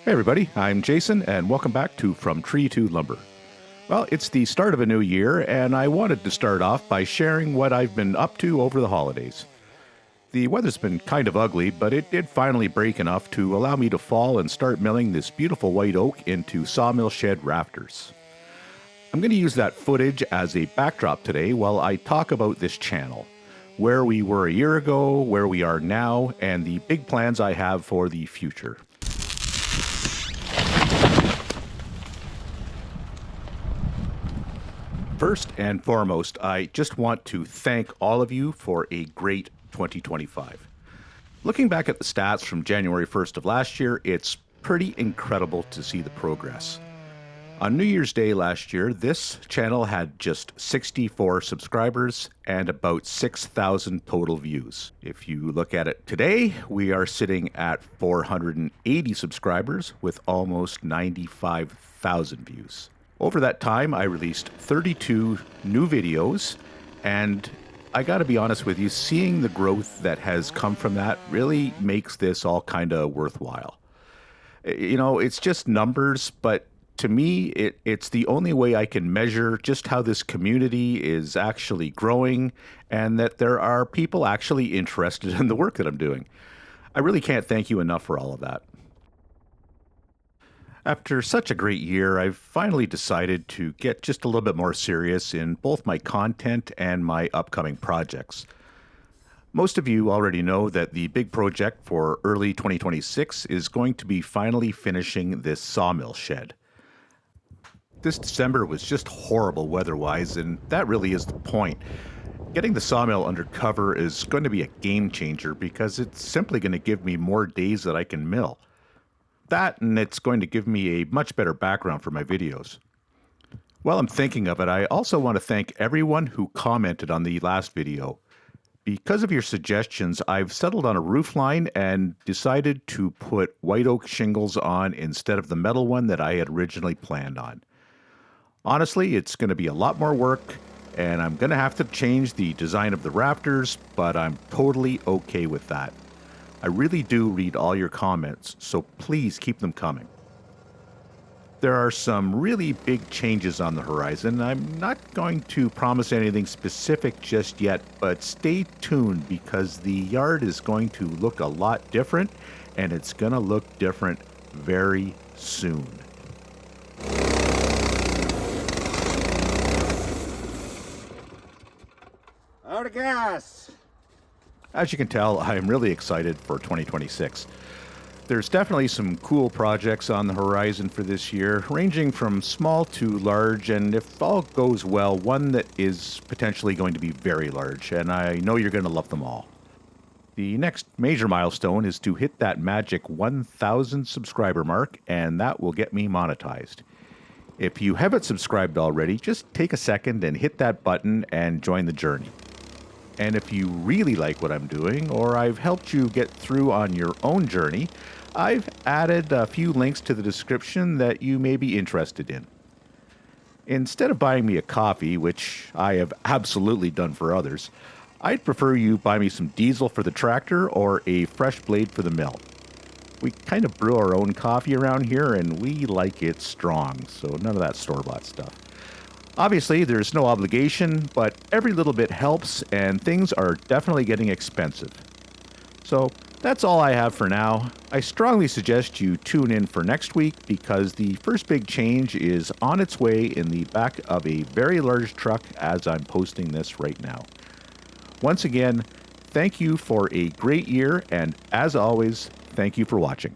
Hey everybody, I'm Jason and welcome back to From Tree to Lumber. Well, it's the start of a new year and I wanted to start off by sharing what I've been up to over the holidays. The weather's been kind of ugly, but it did finally break enough to allow me to fall and start milling this beautiful white oak into Sawmill shed rafters. I'm going to use that footage as a backdrop today while I talk about this channel, where we were a year ago, where we are now, and the big plans I have for the future. First and foremost, I just want to thank all of you for a great 2025. Looking back at the stats from January 1st of last year, it's pretty incredible to see the progress. On New Year's Day last year, this channel had just 64 subscribers and about 6,000 total views. If you look at it today, we are sitting at 480 subscribers with almost 95,000 views. Over that time, I released 32 new videos, and I gotta be honest with you, seeing the growth that has come from that really makes this all kind of worthwhile. You know, it's just numbers, but to me, it's the only way I can measure just how this community is actually growing and that there are people actually interested in the work that I'm doing. I really can't thank you enough for all of that. After such a great year, I've finally decided to get just a little bit more serious in both my content and my upcoming projects. Most of you already know that the big project for early 2026 is going to be finally finishing this sawmill shed. This December was just horrible weather-wise, and that really is the point. Getting the sawmill under cover is going to be a game changer because it's simply going to give me more days that I can mill. That, and it's going to give me a much better background for my videos. While I'm thinking of it, I also want to thank everyone who commented on the last video. Because of your suggestions, I've settled on a roof line and decided to put white oak shingles on instead of the metal one that I had originally planned on. Honestly, it's going to be a lot more work, and I'm going to have to change the design of the rafters, but I'm totally okay with that. I really do read all your comments, so please keep them coming. There are some really big changes on the horizon. I'm not going to promise anything specific just yet, but stay tuned because the yard is going to look a lot different, and it's going to look different very soon. Out of gas! As you can tell, I'm really excited for 2026. There's definitely some cool projects on the horizon for this year, ranging from small to large, and if all goes well, one that is potentially going to be very large, and I know you're going to love them all. The next major milestone is to hit that magic 1,000 subscriber mark, and that will get me monetized. If you haven't subscribed already, just take a second and hit that button and join the journey. And if you really like what I'm doing, or I've helped you get through on your own journey, I've added a few links to the description that you may be interested in. Instead of buying me a coffee, which I have absolutely done for others, I'd prefer you buy me some diesel for the tractor or a fresh blade for the mill. We kind of brew our own coffee around here, and we like it strong, so none of that store-bought stuff. Obviously, there's no obligation, but every little bit helps, and things are definitely getting expensive. So that's all I have for now. I strongly suggest you tune in for next week because the first big change is on its way in the back of a very large truck as I'm posting this right now. Once again, thank you for a great year, and as always, thank you for watching.